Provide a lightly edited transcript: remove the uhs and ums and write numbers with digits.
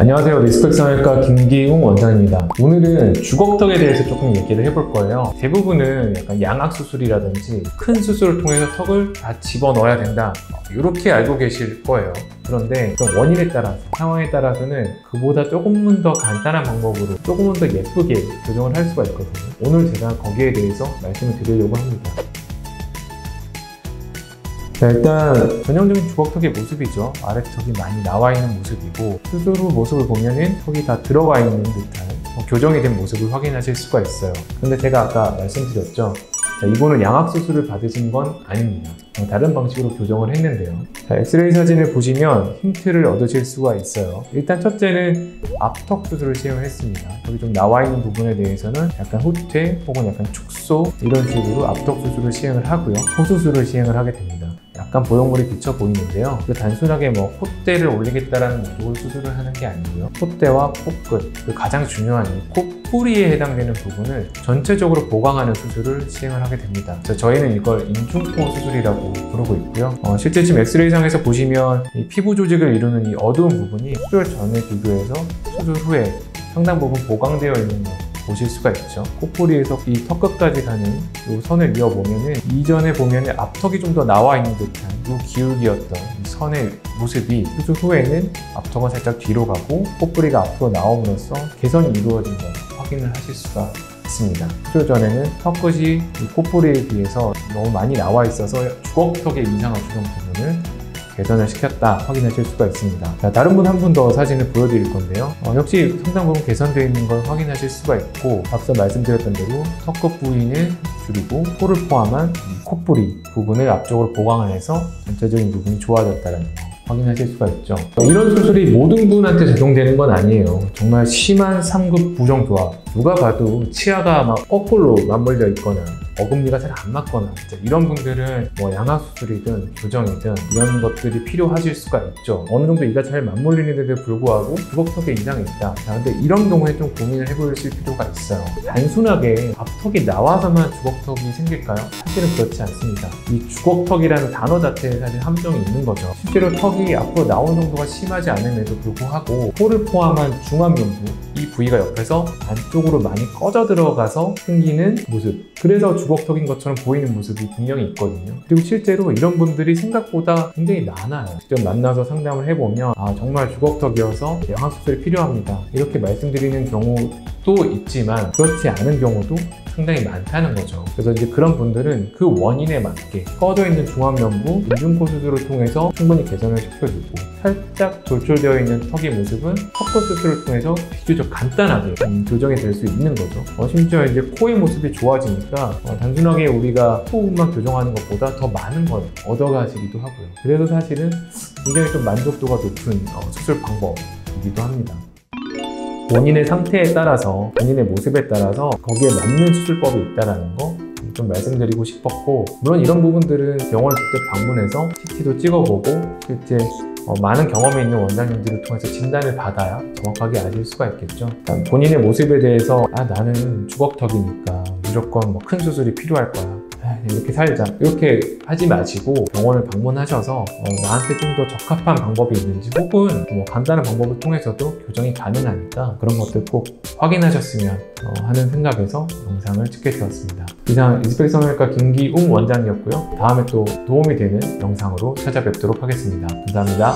안녕하세요. 리스펙 성형외과 김기웅 원장입니다. 오늘은 주걱턱에 대해서 조금 얘기를 해볼 거예요. 대부분은 약간 양악 수술이라든지 큰 수술을 통해서 턱을 다 집어넣어야 된다, 이렇게 알고 계실 거예요. 그런데 원인에 따라서, 상황에 따라서는 그보다 조금은 더 간단한 방법으로 조금은 더 예쁘게 교정을 할 수가 있거든요. 오늘 제가 거기에 대해서 말씀을 드리려고 합니다. 자, 일단 전형적인 주걱턱의 모습이죠. 아래턱이 많이 나와 있는 모습이고, 수술 후 모습을 보면은 턱이 다 들어가 있는 듯한 교정이 된 모습을 확인하실 수가 있어요. 근데 제가 아까 말씀드렸죠. 자, 이거는 양악 수술을 받으신 건 아닙니다. 다른 방식으로 교정을 했는데요. 자, 엑스레이 사진을 보시면 힌트를 얻으실 수가 있어요. 일단 첫째는 앞턱 수술을 시행을 했습니다. 여기 좀 나와 있는 부분에 대해서는 약간 후퇴 혹은 약간 축소, 이런 식으로 앞턱 수술을 시행을 하고요. 코수술을 시행을 하게 됩니다. 약간 보형물이 비쳐 보이는데요. 단순하게 콧대를 올리겠다라는 목적으로 수술을 하는 게 아니고요. 콧대와 코끝, 가장 중요한 이 콧뿌리에 해당되는 부분을 전체적으로 보강하는 수술을 시행을 하게 됩니다. 저희는 이걸 인중코 수술이라고 부르고 있고요. 실제 지금 엑스레이상에서 보시면 이 피부 조직을 이루는 이 어두운 부분이 수술 전에 비교해서 수술 후에 상당 부분 보강되어 있는 거 보실 수가 있죠. 콧뿌리에서 이 턱끝까지 가는 이 선을 이어보면은, 이전에 보면은 앞턱이 좀 더 나와 있는 듯한 이 기울기였던 이 선의 모습이 수술 후에는 앞턱은 살짝 뒤로 가고 콧뿌리가 앞으로 나옴으로써 개선이 이루어진 걸 확인을 하실 수가 있습니다. 수술 전에는 턱끝이 이 콧뿌리에 비해서 너무 많이 나와 있어서 주걱턱의 이상한 조정 부분을 개선을 시켰다 확인하실 수가 있습니다. 자, 다른 분 한 분 더 사진을 보여드릴 건데요. 역시 상당 부분 개선되어 있는 걸 확인하실 수가 있고, 앞서 말씀드렸던 대로 턱끝 부위는 줄이고 코를 포함한 콧뿌리 부분을 앞쪽으로 보강을 해서 전체적인 부분이 좋아졌다는 거 확인하실 수가 있죠. 이런 수술이 모든 분한테 적용되는 건 아니에요. 정말 심한 상급 부정조합, 누가 봐도 치아가 막 거꾸로 맞물려 있거나 어금니가 잘 안 맞거나 이런 분들은 양악 수술이든 교정이든 이런 것들이 필요하실 수가 있죠. 어느 정도 이가 잘 맞물리는데도 불구하고 주걱턱에 이상이 있다. 자, 근데 이런 경우에 좀 고민을 해보실 필요가 있어요. 단순하게 앞턱이 나와서만 주걱턱이 생길까요? 사실은 그렇지 않습니다. 이 주걱턱이라는 단어 자체에 사실 함정이 있는 거죠. 실제로 턱이 앞으로 나온 정도가 심하지 않음에도 불구하고 코를 포함한 중안면부, 이 부위가 옆에서 안쪽으로 많이 꺼져 들어가서 생기는 모습, 그래서 주걱턱인 것처럼 보이는 모습이 분명히 있거든요. 그리고 실제로 이런 분들이 생각보다 굉장히 많아요. 직접 만나서 상담을 해보면 정말 주걱턱이어서 양악 수술이 필요합니다, 이렇게 말씀드리는 경우도 있지만 그렇지 않은 경우도 상당히 많다는 거죠. 그래서 이제 그런 분들은 그 원인에 맞게 꺼져 있는 중안면부 인중코 수술을 통해서 충분히 개선을 시켜주고, 살짝 돌출되어 있는 턱의 모습은 턱끝 수술을 통해서 비교적 간단하게 교정이 될 수 있는 거죠. 심지어 이제 코의 모습이 좋아지니까 단순하게 우리가 코 부분만 교정하는 것보다 더 많은 걸 얻어가시기도 하고요. 그래서 사실은 굉장히 좀 만족도가 높은 수술 방법이기도 합니다. 본인의 상태에 따라서, 본인의 모습에 따라서 거기에 맞는 수술법이 있다는 거 좀 말씀드리고 싶었고, 물론 이런 부분들은 병원을 직접 방문해서 CT도 찍어보고 실제 많은 경험이 있는 원장님들을 통해서 진단을 받아야 정확하게 아실 수가 있겠죠. 본인의 모습에 대해서 나는 주걱턱이니까 무조건 큰 수술이 필요할 거야, 이렇게 살자, 이렇게 하지 마시고 병원을 방문하셔서 나한테 좀 더 적합한 방법이 있는지, 혹은 간단한 방법을 통해서도 교정이 가능하니까 그런 것들 꼭 확인하셨으면 하는 생각에서 영상을 찍게 되었습니다. 이상 리스펙 성형외과 김기웅 원장이었고요. 다음에 또 도움이 되는 영상으로 찾아뵙도록 하겠습니다. 감사합니다.